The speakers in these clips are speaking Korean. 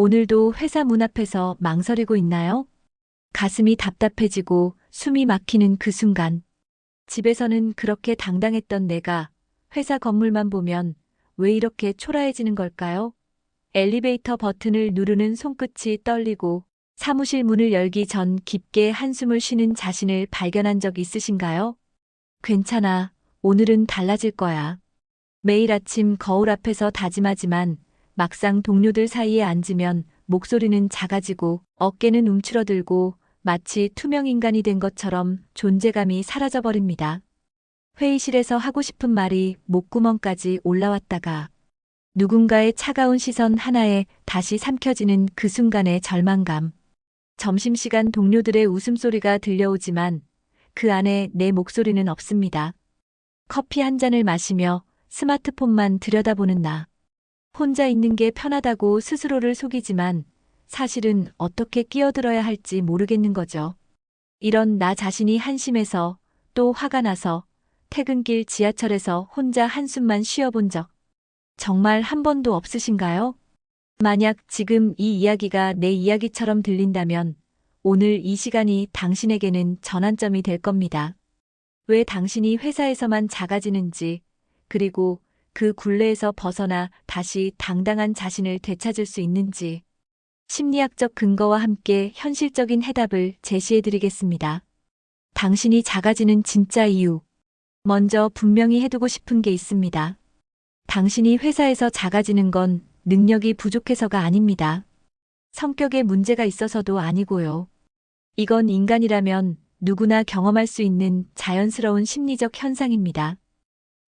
오늘도 회사 문 앞에서 망설이고 있나요? 가슴이 답답해지고 숨이 막히는 그 순간. 집에서는 그렇게 당당했던 내가 회사 건물만 보면 왜 이렇게 초라해지는 걸까요? 엘리베이터 버튼을 누르는 손끝이 떨리고 사무실 문을 열기 전 깊게 한숨을 쉬는 자신을 발견한 적 있으신가요? 괜찮아. 오늘은 달라질 거야. 매일 아침 거울 앞에서 다짐하지만 막상 동료들 사이에 앉으면 목소리는 작아지고 어깨는 움츠러들고 마치 투명 인간이 된 것처럼 존재감이 사라져버립니다. 회의실에서 하고 싶은 말이 목구멍까지 올라왔다가 누군가의 차가운 시선 하나에 다시 삼켜지는 그 순간의 절망감. 점심시간 동료들의 웃음소리가 들려오지만 그 안에 내 목소리는 없습니다. 커피 한 잔을 마시며 스마트폰만 들여다보는 나. 혼자 있는 게 편하다고 스스로를 속이지만 사실은 어떻게 끼어들어야 할지 모르겠는 거죠. 이런 나 자신이 한심해서 또 화가 나서 퇴근길 지하철에서 혼자 한숨만 쉬어본 적 정말 한 번도 없으신가요? 만약 지금 이 이야기가 내 이야기처럼 들린다면 오늘 이 시간이 당신에게는 전환점이 될 겁니다. 왜 당신이 회사에서만 작아지는지, 그리고 그 굴레에서 벗어나 다시 당당한 자신을 되찾을 수 있는지, 심리학적 근거와 함께 현실적인 해답을 제시해 드리겠습니다. 당신이 작아지는 진짜 이유. 먼저 분명히 해두고 싶은 게 있습니다. 당신이 회사에서 작아지는 건 능력이 부족해서가 아닙니다. 성격에 문제가 있어서도 아니고요. 이건 인간이라면 누구나 경험할 수 있는 자연스러운 심리적 현상입니다.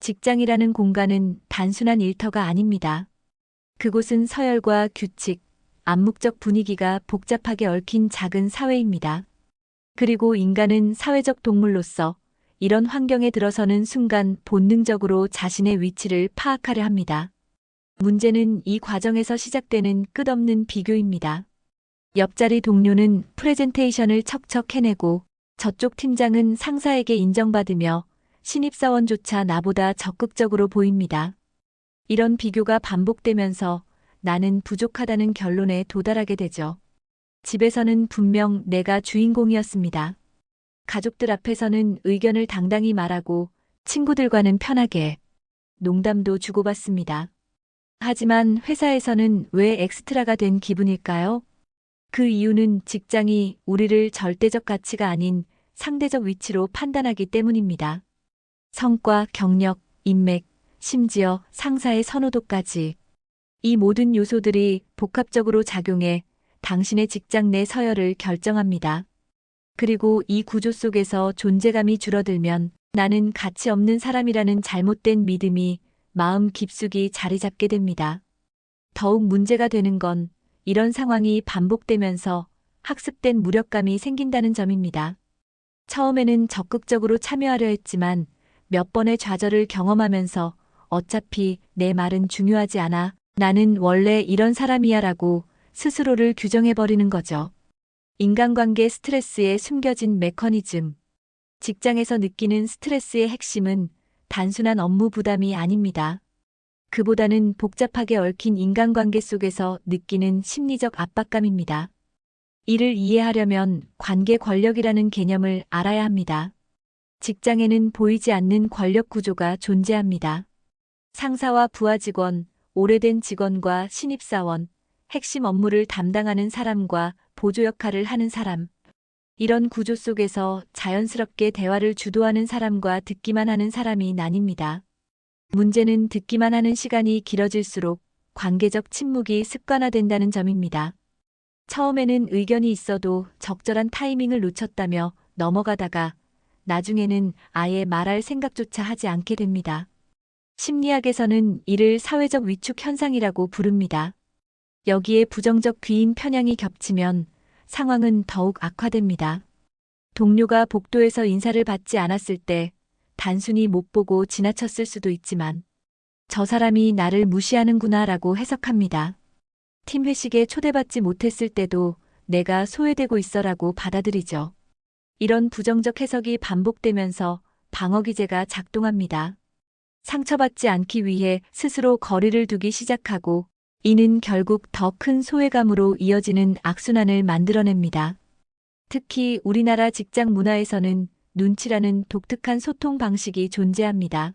직장이라는 공간은 단순한 일터가 아닙니다. 그곳은 서열과 규칙, 암묵적 분위기가 복잡하게 얽힌 작은 사회입니다. 그리고 인간은 사회적 동물로서 이런 환경에 들어서는 순간 본능적으로 자신의 위치를 파악하려 합니다. 문제는 이 과정에서 시작되는 끝없는 비교입니다. 옆자리 동료는 프레젠테이션을 척척 해내고 저쪽 팀장은 상사에게 인정받으며 신입사원조차 나보다 적극적으로 보입니다. 이런 비교가 반복되면서 나는 부족하다는 결론에 도달하게 되죠. 집에서는 분명 내가 주인공이었습니다. 가족들 앞에서는 의견을 당당히 말하고 친구들과는 편하게 농담도 주고받습니다. 하지만 회사에서는 왜 엑스트라가 된 기분일까요? 그 이유는 직장이 우리를 절대적 가치가 아닌 상대적 위치로 판단하기 때문입니다. 성과, 경력, 인맥, 심지어 상사의 선호도까지. 이 모든 요소들이 복합적으로 작용해 당신의 직장 내 서열을 결정합니다. 그리고 이 구조 속에서 존재감이 줄어들면 나는 가치 없는 사람이라는 잘못된 믿음이 마음 깊숙이 자리 잡게 됩니다. 더욱 문제가 되는 건 이런 상황이 반복되면서 학습된 무력감이 생긴다는 점입니다. 처음에는 적극적으로 참여하려 했지만 몇 번의 좌절을 경험하면서 어차피 내 말은 중요하지 않아. 나는 원래 이런 사람이야 라고 스스로를 규정해버리는 거죠. 인간관계 스트레스의 숨겨진 메커니즘. 직장에서 느끼는 스트레스의 핵심은 단순한 업무 부담이 아닙니다. 그보다는 복잡하게 얽힌 인간관계 속에서 느끼는 심리적 압박감입니다. 이를 이해하려면 관계 권력이라는 개념을 알아야 합니다. 직장에는 보이지 않는 권력 구조가 존재합니다. 상사와 부하 직원, 오래된 직원과 신입사원, 핵심 업무를 담당하는 사람과 보조 역할을 하는 사람. 이런 구조 속에서 자연스럽게 대화를 주도하는 사람과 듣기만 하는 사람이 나뉩니다. 문제는 듣기만 하는 시간이 길어질수록 관계적 침묵이 습관화된다는 점입니다. 처음에는 의견이 있어도 적절한 타이밍을 놓쳤다며 넘어가다가 나중에는 아예 말할 생각조차 하지 않게 됩니다. 심리학에서는 이를 사회적 위축 현상이라고 부릅니다. 여기에 부정적 귀인 편향이 겹치면 상황은 더욱 악화됩니다. 동료가 복도에서 인사를 받지 않았을 때 단순히 못 보고 지나쳤을 수도 있지만 저 사람이 나를 무시하는구나 라고 해석합니다. 팀 회식에 초대받지 못했을 때도 내가 소외되고 있어라고 받아들이죠. 이런 부정적 해석이 반복되면서 방어기제가 작동합니다. 상처받지 않기 위해 스스로 거리를 두기 시작하고 이는 결국 더 큰 소외감으로 이어지는 악순환을 만들어냅니다. 특히 우리나라 직장 문화에서는 눈치라는 독특한 소통 방식이 존재합니다.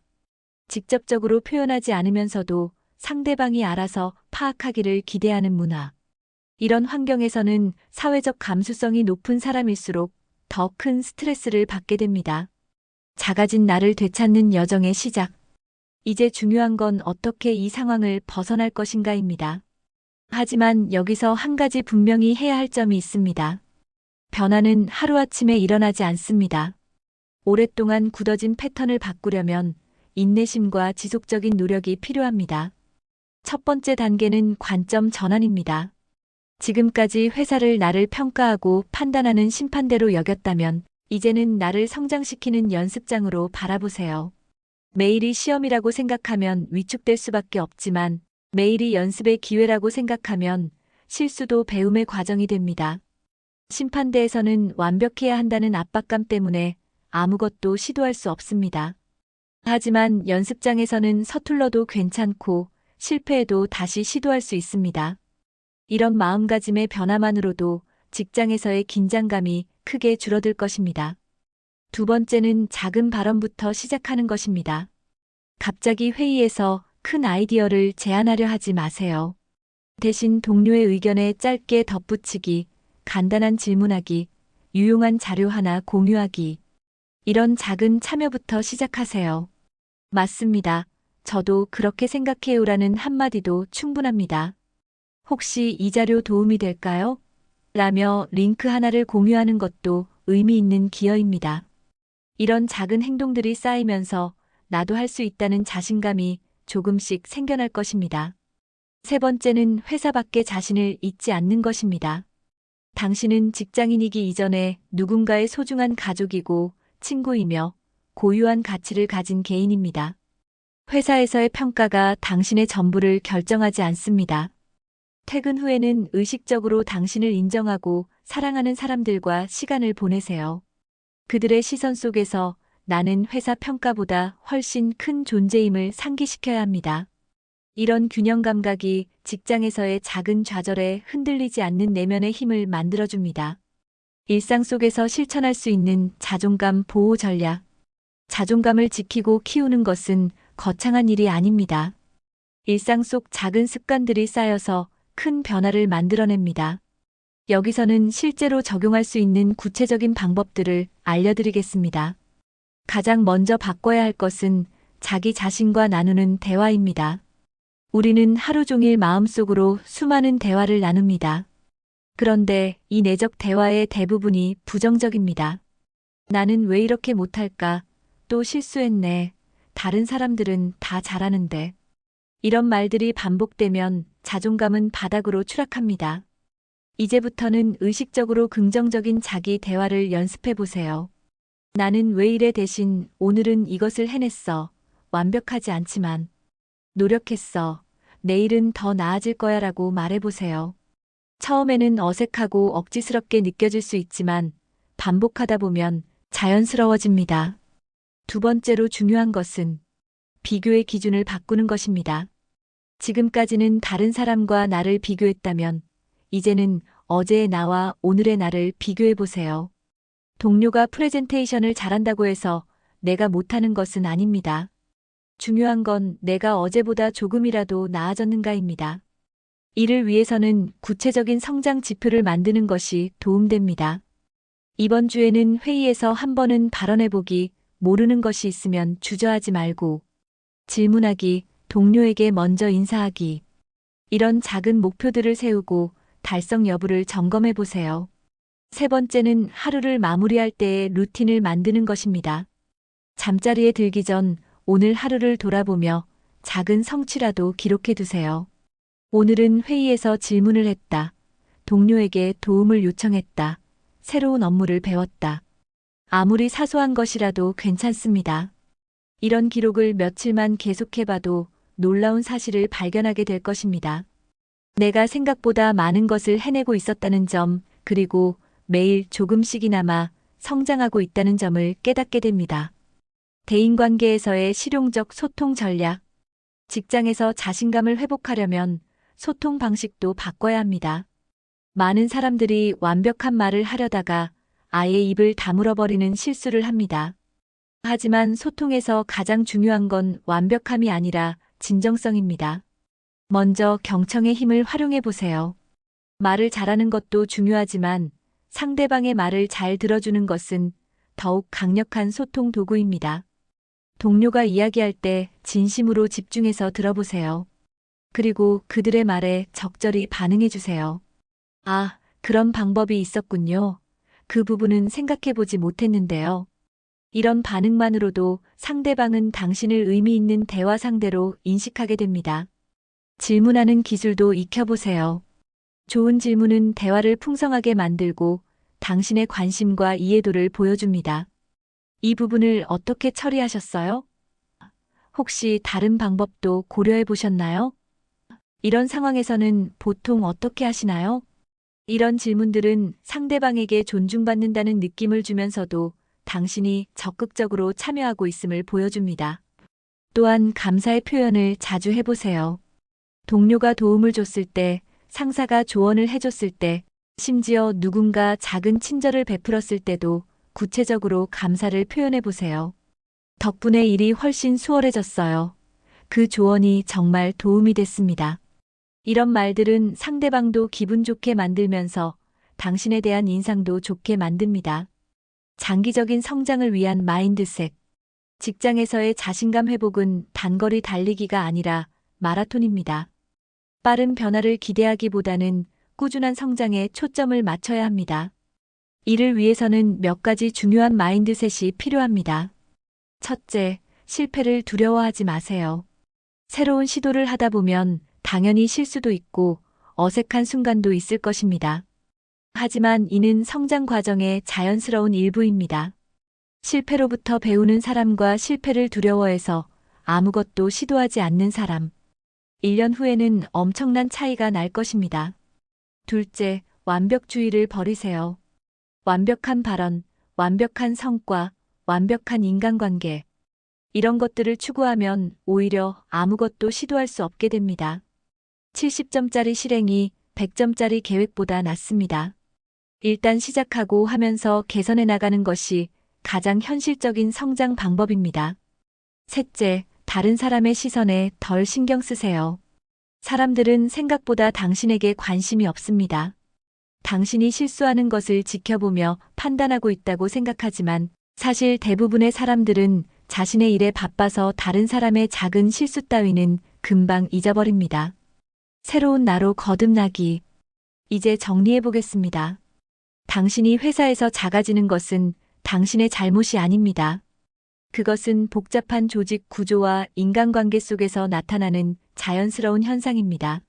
직접적으로 표현하지 않으면서도 상대방이 알아서 파악하기를 기대하는 문화. 이런 환경에서는 사회적 감수성이 높은 사람일수록 더 큰 스트레스를 받게 됩니다. 작아진 나를 되찾는 여정의 시작. 이제 중요한 건 어떻게 이 상황을 벗어날 것인가입니다. 하지만 여기서 한 가지 분명히 해야 할 점이 있습니다. 변화는 하루아침에 일어나지 않습니다. 오랫동안 굳어진 패턴을 바꾸려면 인내심과 지속적인 노력이 필요합니다. 첫 번째 단계는 관점 전환입니다. 지금까지 회사를 나를 평가하고 판단하는 심판대로 여겼다면 이제는 나를 성장시키는 연습장으로 바라보세요. 매일이 시험이라고 생각하면 위축될 수밖에 없지만 매일이 연습의 기회라고 생각하면 실수도 배움의 과정이 됩니다. 심판대에서는 완벽해야 한다는 압박감 때문에 아무것도 시도할 수 없습니다. 하지만 연습장에서는 서툴러도 괜찮고 실패해도 다시 시도할 수 있습니다. 이런 마음가짐의 변화만으로도 직장에서의 긴장감이 크게 줄어들 것입니다. 두 번째는 작은 발언부터 시작하는 것입니다. 갑자기 회의에서 큰 아이디어를 제안하려 하지 마세요. 대신 동료의 의견에 짧게 덧붙이기, 간단한 질문하기, 유용한 자료 하나 공유하기. 이런 작은 참여부터 시작하세요. 맞습니다. 저도 그렇게 생각해요라는 한마디도 충분합니다. 혹시 이 자료 도움이 될까요? 라며 링크 하나를 공유하는 것도 의미 있는 기여입니다. 이런 작은 행동들이 쌓이면서 나도 할 수 있다는 자신감이 조금씩 생겨날 것입니다. 세 번째는 회사 밖의 자신을 잊지 않는 것입니다. 당신은 직장인이기 이전에 누군가의 소중한 가족이고 친구이며 고유한 가치를 가진 개인입니다. 회사에서의 평가가 당신의 전부를 결정하지 않습니다. 퇴근 후에는 의식적으로 당신을 인정하고 사랑하는 사람들과 시간을 보내세요. 그들의 시선 속에서 나는 회사 평가보다 훨씬 큰 존재임을 상기시켜야 합니다. 이런 균형 감각이 직장에서의 작은 좌절에 흔들리지 않는 내면의 힘을 만들어줍니다. 일상 속에서 실천할 수 있는 자존감 보호 전략. 자존감을 지키고 키우는 것은 거창한 일이 아닙니다. 일상 속 작은 습관들이 쌓여서 큰 변화를 만들어냅니다. 여기서는 실제로 적용할 수 있는 구체적인 방법들을 알려드리겠습니다. 가장 먼저 바꿔야 할 것은 자기 자신과 나누는 대화입니다. 우리는 하루 종일 마음속으로 수많은 대화를 나눕니다. 그런데 이 내적 대화의 대부분이 부정적입니다. 나는 왜 이렇게 못할까? 또 실수했네. 다른 사람들은 다 잘하는데. 이런 말들이 반복되면 자존감은 바닥으로 추락합니다. 이제부터는 의식적으로 긍정적인 자기 대화를 연습해 보세요. 나는 왜 이래 대신 오늘은 이것을 해냈어. 완벽하지 않지만 노력했어. 내일은 더 나아질 거야 라고 말해보세요. 처음에는 어색하고 억지스럽게 느껴질 수 있지만 반복하다 보면 자연스러워집니다. 두 번째로 중요한 것은 비교의 기준을 바꾸는 것입니다. 지금까지는 다른 사람과 나를 비교했다면 이제는 어제의 나와 오늘의 나를 비교해 보세요. 동료가 프레젠테이션을 잘한다고 해서 내가 못하는 것은 아닙니다. 중요한 건 내가 어제보다 조금이라도 나아졌는가입니다. 이를 위해서는 구체적인 성장 지표를 만드는 것이 도움됩니다. 이번 주에는 회의에서 한 번은 발언해보기, 모르는 것이 있으면 주저하지 말고 질문하기, 동료에게 먼저 인사하기. 이런 작은 목표들을 세우고 달성 여부를 점검해 보세요. 세 번째는 하루를 마무리할 때의 루틴을 만드는 것입니다. 잠자리에 들기 전 오늘 하루를 돌아보며 작은 성취라도 기록해 두세요. 오늘은 회의에서 질문을 했다. 동료에게 도움을 요청했다. 새로운 업무를 배웠다. 아무리 사소한 것이라도 괜찮습니다. 이런 기록을 며칠만 계속해봐도 놀라운 사실을 발견하게 될 것입니다. 내가 생각보다 많은 것을 해내고 있었다는 점, 그리고 매일 조금씩이나마 성장하고 있다는 점을 깨닫게 됩니다. 대인관계에서의 실용적 소통 전략. 직장에서 자신감을 회복하려면 소통 방식도 바꿔야 합니다. 많은 사람들이 완벽한 말을 하려다가 아예 입을 다물어버리는 실수를 합니다. 하지만 소통에서 가장 중요한 건 완벽함이 아니라 진정성입니다. 먼저 경청의 힘을 활용해 보세요. 말을 잘하는 것도 중요하지만 상대방의 말을 잘 들어주는 것은 더욱 강력한 소통 도구입니다. 동료가 이야기할 때 진심으로 집중해서 들어보세요. 그리고 그들의 말에 적절히 반응해 주세요. 아, 그런 방법이 있었군요. 그 부분은 생각해 보지 못했는데요. 이런 반응만으로도 상대방은 당신을 의미 있는 대화 상대로 인식하게 됩니다. 질문하는 기술도 익혀보세요. 좋은 질문은 대화를 풍성하게 만들고 당신의 관심과 이해도를 보여줍니다. 이 부분을 어떻게 처리하셨어요? 혹시 다른 방법도 고려해 보셨나요? 이런 상황에서는 보통 어떻게 하시나요? 이런 질문들은 상대방에게 존중받는다는 느낌을 주면서도 당신이 적극적으로 참여하고 있음을 보여줍니다. 또한 감사의 표현을 자주 해보세요. 동료가 도움을 줬을 때, 상사가 조언을 해줬을 때, 심지어 누군가 작은 친절을 베풀었을 때도 구체적으로 감사를 표현해보세요. 덕분에 일이 훨씬 수월해졌어요. 그 조언이 정말 도움이 됐습니다. 이런 말들은 상대방도 기분 좋게 만들면서 당신에 대한 인상도 좋게 만듭니다. 장기적인 성장을 위한 마인드셋. 직장에서의 자신감 회복은 단거리 달리기가 아니라 마라톤입니다. 빠른 변화를 기대하기보다는 꾸준한 성장에 초점을 맞춰야 합니다. 이를 위해서는 몇 가지 중요한 마인드셋이 필요합니다. 첫째, 실패를 두려워하지 마세요. 새로운 시도를 하다 보면 당연히 실수도 있고 어색한 순간도 있을 것입니다. 하지만 이는 성장 과정의 자연스러운 일부입니다. 실패로부터 배우는 사람과 실패를 두려워해서 아무것도 시도하지 않는 사람. 1년 후에는 엄청난 차이가 날 것입니다. 둘째, 완벽주의를 버리세요. 완벽한 발언, 완벽한 성과, 완벽한 인간관계. 이런 것들을 추구하면 오히려 아무것도 시도할 수 없게 됩니다. 70점짜리 실행이 100점짜리 계획보다 낫습니다. 일단 시작하고 하면서 개선해 나가는 것이 가장 현실적인 성장 방법입니다. 셋째, 다른 사람의 시선에 덜 신경 쓰세요. 사람들은 생각보다 당신에게 관심이 없습니다. 당신이 실수하는 것을 지켜보며 판단하고 있다고 생각하지만 사실 대부분의 사람들은 자신의 일에 바빠서 다른 사람의 작은 실수 따위는 금방 잊어버립니다. 새로운 나로 거듭나기. 이제 정리해 보겠습니다. 당신이 회사에서 작아지는 것은 당신의 잘못이 아닙니다. 그것은 복잡한 조직 구조와 인간관계 속에서 나타나는 자연스러운 현상입니다.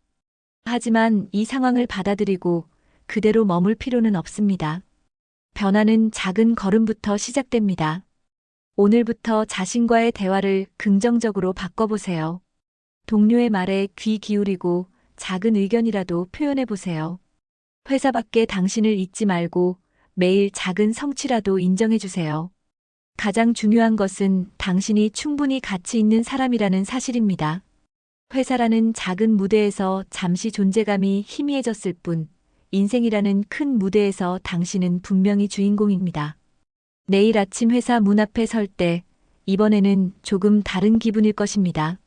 하지만 이 상황을 받아들이고 그대로 머물 필요는 없습니다. 변화는 작은 걸음부터 시작됩니다. 오늘부터 자신과의 대화를 긍정적으로 바꿔보세요. 동료의 말에 귀 기울이고 작은 의견이라도 표현해 보세요. 회사 밖에 당신을 잊지 말고 매일 작은 성취라도 인정해 주세요. 가장 중요한 것은 당신이 충분히 가치 있는 사람이라는 사실입니다. 회사라는 작은 무대에서 잠시 존재감이 희미해졌을 뿐, 인생이라는 큰 무대에서 당신은 분명히 주인공입니다. 내일 아침 회사 문 앞에 설 때, 이번에는 조금 다른 기분일 것입니다.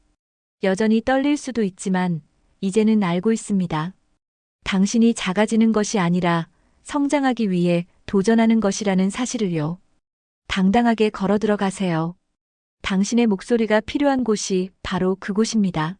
여전히 떨릴 수도 있지만, 이제는 알고 있습니다. 당신이 작아지는 것이 아니라 성장하기 위해 도전하는 것이라는 사실을요. 당당하게 걸어 들어가세요. 당신의 목소리가 필요한 곳이 바로 그곳입니다.